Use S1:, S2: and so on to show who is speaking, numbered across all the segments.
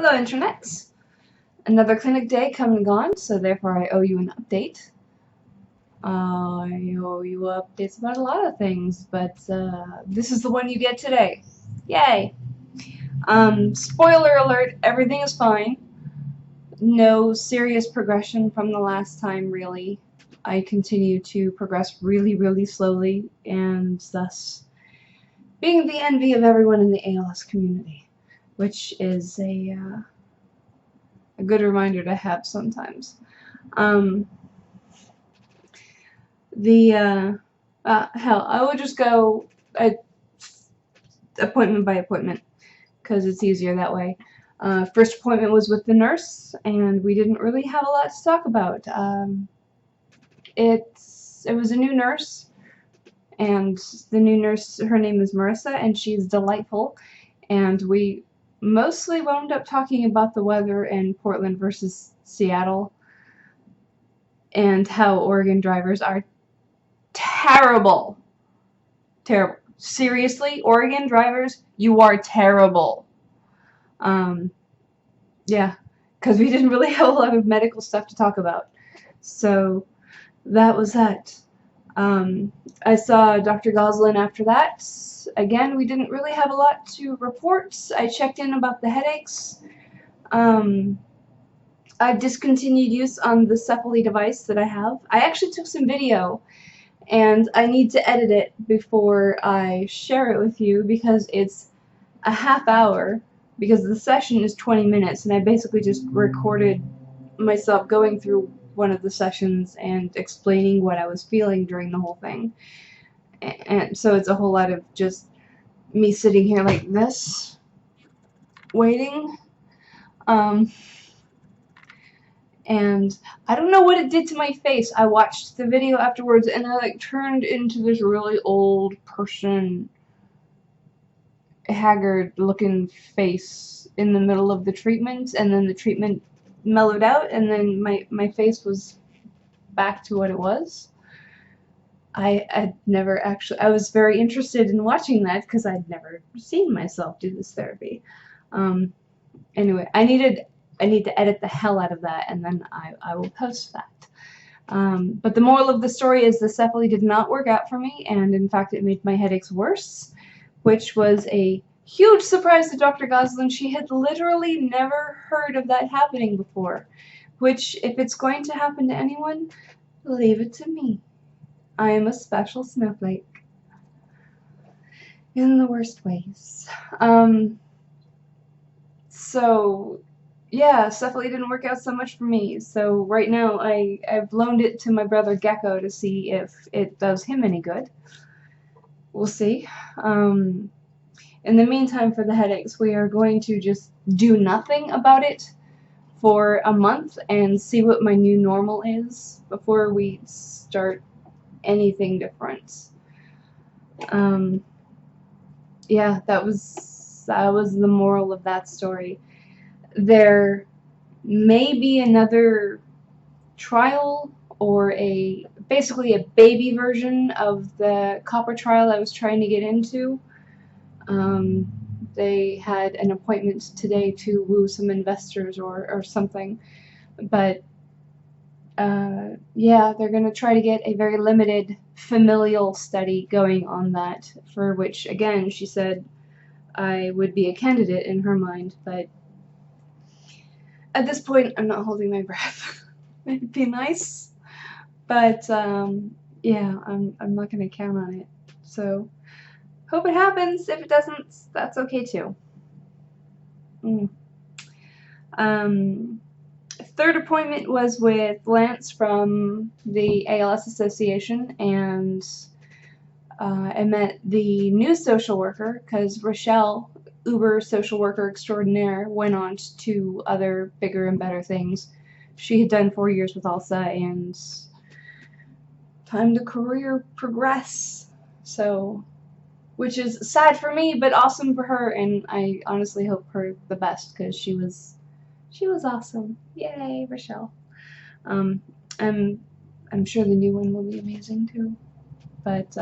S1: Hello, Internet. Another clinic day come and gone, so therefore I owe you an update. I owe you updates about a lot of things, but this is the one you get today. Yay! Spoiler alert, everything is fine. No serious progression from the last time, really. I continue to progress really, really slowly, and thus being the envy of everyone in the ALS community, which is a good reminder to have sometimes. Hell, I will just go appointment by appointment because it's easier that way. First appointment was with the nurse, and we didn't really have a lot to talk about. It was a new nurse, and the new nurse, her name is Marissa, and she's delightful, and we mostly wound up talking about the weather in Portland versus Seattle and how Oregon drivers are terrible. Terrible. Seriously, Oregon drivers, you are terrible. Yeah, because we didn't really have a lot of medical stuff to talk about. So that was that. I saw Dr. Goslin after that. Again, we didn't really have a lot to report. I checked in about the headaches. I've discontinued use on the Cephally device that I have. I actually took some video, and I need to edit it before I share it with you because it's a half hour, because the session is 20 minutes, and I basically just recorded myself going through one of the sessions and explaining what I was feeling during the whole thing. And so it's a whole lot of just me sitting here like this, waiting. And I don't know what it did to my face. I watched the video afterwards, and I like turned into this really old person, haggard looking face in the middle of the treatment, and then the treatment mellowed out, and then my face was back to what it was. I'd never actually, I was very interested in watching that because I'd never seen myself do this therapy. Anyway, I need to edit the hell out of that, and then I will post that. But the moral of the story is the Cephally did not work out for me, and in fact it made my headaches worse, which was a huge surprise to Dr. Goslin. She had literally never heard of that happening before, which, if it's going to happen to anyone, leave it to me. I am a special snowflake. In the worst ways. So, yeah, Cephally didn't work out so much for me. So right now I've loaned it to my brother Gecko to see if it does him any good. We'll see. In the meantime, for the headaches, we are going to just do nothing about it for a month and see what my new normal is before we start anything different. Yeah, that was the moral of that story. There may be another trial, or basically a baby version of the copper trial I was trying to get into. They had an appointment today to woo some investors or something, but yeah, they're going to try to get a very limited familial study going on that, for which, again, she said I would be a candidate in her mind, but at this point I'm not holding my breath. It'd be nice, but yeah, I'm not going to count on it. So hope it happens. If it doesn't, that's okay too. Third appointment was with Lance from the ALS Association, and I met the new social worker because Rochelle, Uber social worker extraordinaire, went on to other bigger and better things. She had done 4 years with ALSA, and time to career progress. So, which is sad for me, but awesome for her, and I honestly hope her the best because she was awesome. Yay, Rochelle. I'm sure the new one will be amazing too. But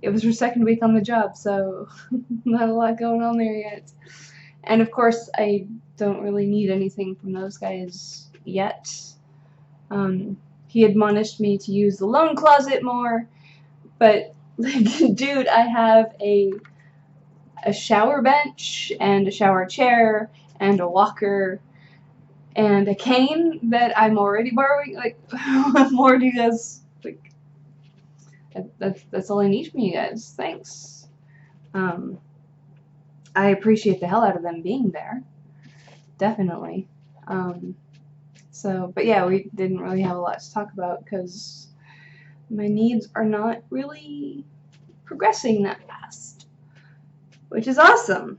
S1: it was her second week on the job, so not a lot going on there yet. And of course, I don't really need anything from those guys yet. He admonished me to use the loan closet more, but like, dude, I have a shower bench and a shower chair and a walker and a cane that I'm already borrowing. Like, what more do you guys, like, that's all I need from you guys. Thanks. I appreciate the hell out of them being there. Definitely. But yeah, we didn't really have a lot to talk about because my needs are not really progressing that fast, which is awesome.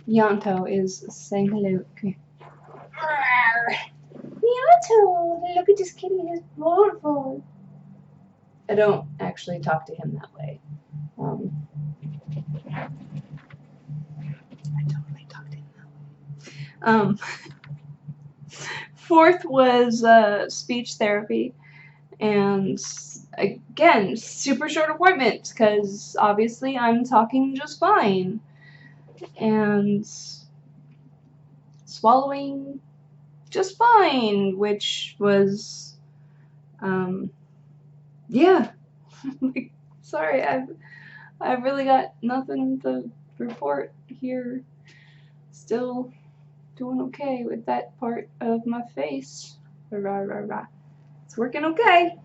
S1: Yanto is saying hello. Come here. Yanto, look at this kitty, he's beautiful. I don't actually talk to him that way. I don't really talk to him that way. Fourth was speech therapy, and again, super short appointment because obviously I'm talking just fine, and swallowing just fine, which was, yeah. Like, sorry, I've really got nothing to report here. Still doing okay with that part of my face. Rah, rah, rah. It's working okay.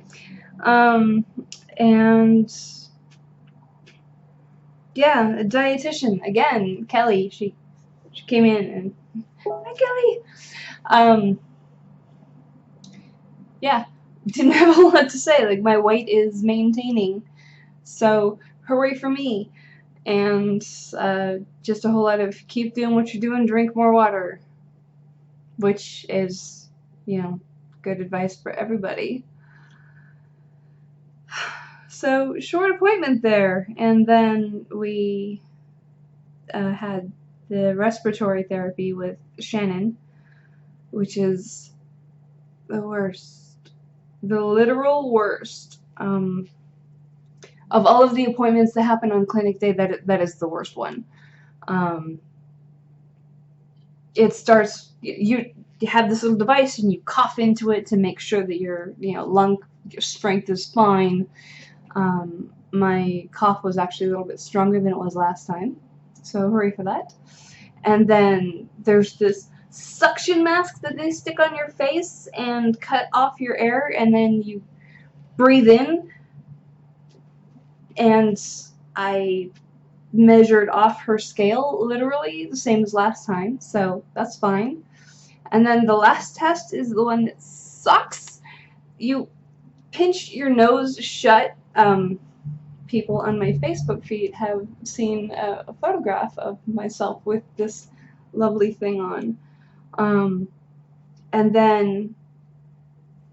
S1: And yeah, a dietitian again, Kelly. She came in and hi, Kelly. Yeah, didn't have a lot to say. Like, my weight is maintaining, so hooray for me. And just a whole lot of keep doing what you're doing, drink more water, which is, you know, good advice for everybody. So, short appointment there, and then we had the respiratory therapy with Shannon, which is the worst. The literal worst. Of all of the appointments that happen on clinic day, that is the worst one. It starts, you have this little device and you cough into it to make sure that your lung strength is fine. My cough was actually a little bit stronger than it was last time, so hurry for that. And then there's this suction mask that they stick on your face and cut off your air, and then you breathe in. And I measured off her scale, literally, the same as last time, so that's fine. And then the last test is the one that sucks. You pinch your nose shut. People on my Facebook feed have seen a photograph of myself with this lovely thing on. And then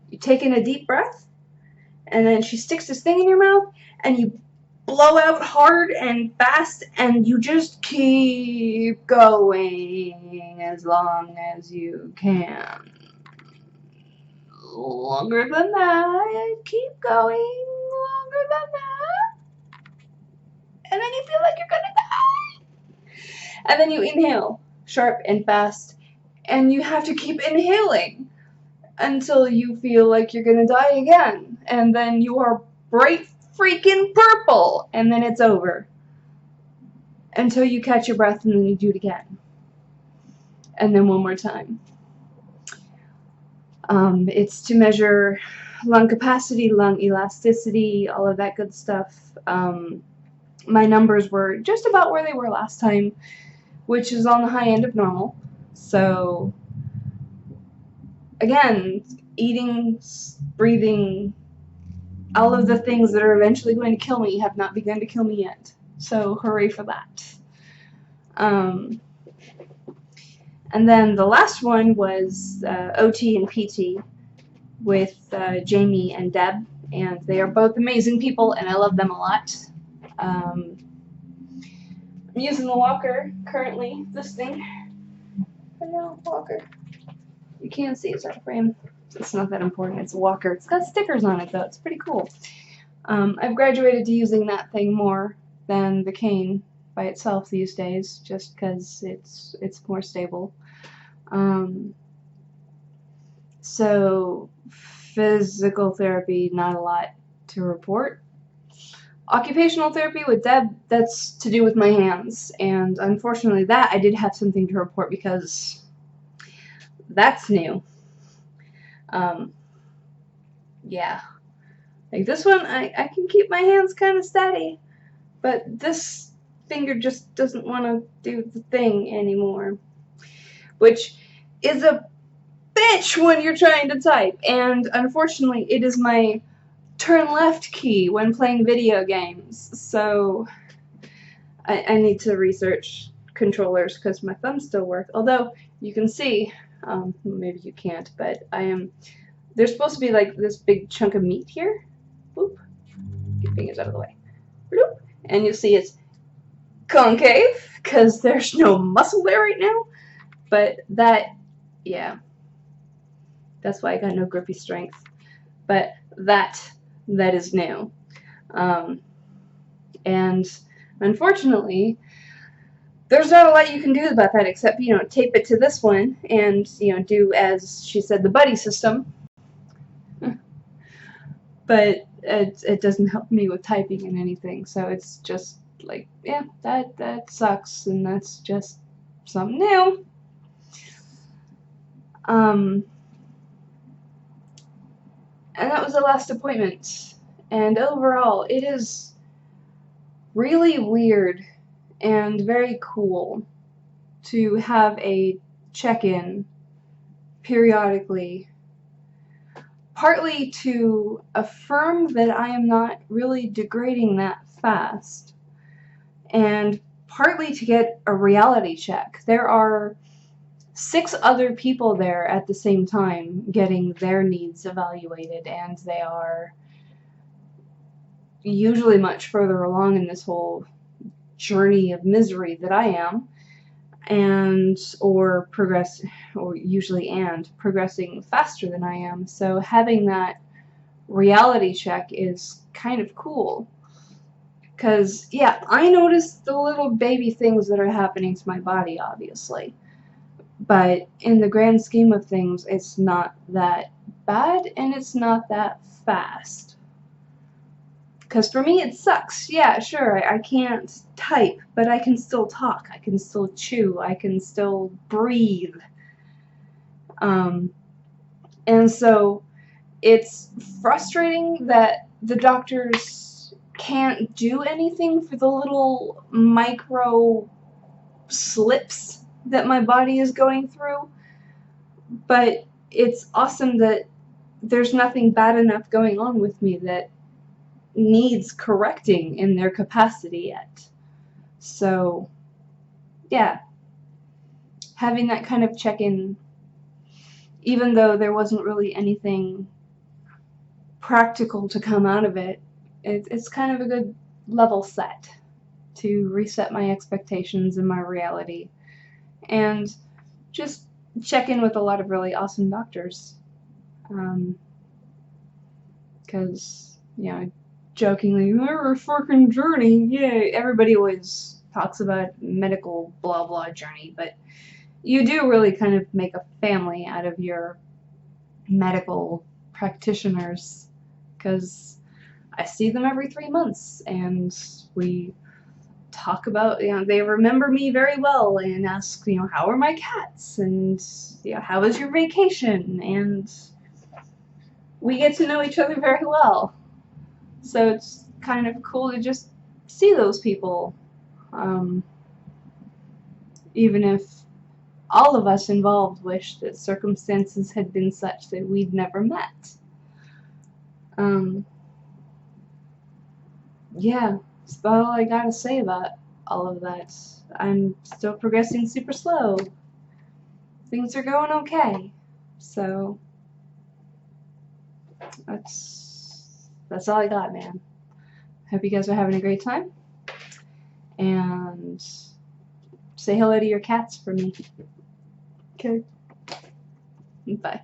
S1: you take in a deep breath, and then she sticks this thing in your mouth, and you blow out hard and fast, and you just keep going as long as you can. Longer than that, keep going longer than that, and then you feel like you're gonna die. And then you inhale sharp and fast, and you have to keep inhaling until you feel like you're gonna die again, and then you are bright freaking purple, and then it's over until you catch your breath, and then you do it again, and then one more time. It's to measure lung capacity, lung elasticity, all of that good stuff. My numbers were just about where they were last time, which is on the high end of normal. So again, eating, breathing, all of the things that are eventually going to kill me have not begun to kill me yet. So hooray for that. And then the last one was OT and PT with Jamie and Deb, and they are both amazing people, and I love them a lot. I'm using the walker currently, this thing. Hello, walker. You can't see it's out of frame. It's not that important. It's a walker. It's got stickers on it, though. It's pretty cool. I've graduated to using that thing more than the cane, by itself these days, just because it's more stable. So physical therapy, not a lot to report. Occupational therapy with Deb, that's to do with my hands, and unfortunately that I did have something to report because that's new. Yeah. Like this one, I can keep my hands kind of steady, but this finger just doesn't want to do the thing anymore, which is a bitch when you're trying to type, and unfortunately it is my turn left key when playing video games, so I need to research controllers because my thumbs still work, although you can see, maybe you can't, but there's supposed to be like this big chunk of meat here. Boop. Get fingers out of the way. Bloop. And you'll see it's concave because there's no muscle there right now, but that, yeah, that's why I got no grippy strength, but that is new. And unfortunately, there's not a lot you can do about that except, tape it to this one and, do, as she said, the buddy system. But it doesn't help me with typing and anything, so it's just like, yeah, that sucks, and that's just something new. And that was the last appointment, and overall it is really weird and very cool to have a check-in periodically, partly to affirm that I am not really degrading that fast, and partly to get a reality check. There are 6 other people there at the same time getting their needs evaluated, and they are usually much further along in this whole journey of misery that I am, or progressing faster than I am. So having that reality check is kind of cool. Because, yeah, I notice the little baby things that are happening to my body, obviously. But in the grand scheme of things, it's not that bad, and it's not that fast. Because for me, it sucks. Yeah, sure, I can't type, but I can still talk. I can still chew. I can still breathe. And so it's frustrating that the doctors can't do anything for the little micro slips that my body is going through, but it's awesome that there's nothing bad enough going on with me that needs correcting in their capacity yet. So yeah, having that kind of check-in, even though there wasn't really anything practical to come out of it, it's kind of a good level set to reset my expectations and my reality, and just check in with a lot of really awesome doctors. Because, jokingly, they're a freaking journey. Yeah, everybody always talks about medical blah blah journey, but you do really kind of make a family out of your medical practitioners, because I see them every 3 months, and we talk about, they remember me very well and ask, how are my cats, and how was your vacation, and we get to know each other very well. So it's kind of cool to just see those people, even if all of us involved wish that circumstances had been such that we'd never met. Yeah, that's about all I gotta say about all of that. I'm still progressing super slow. Things are going okay. So that's all I got, man. Hope you guys are having a great time. And say hello to your cats for me. Okay. Bye.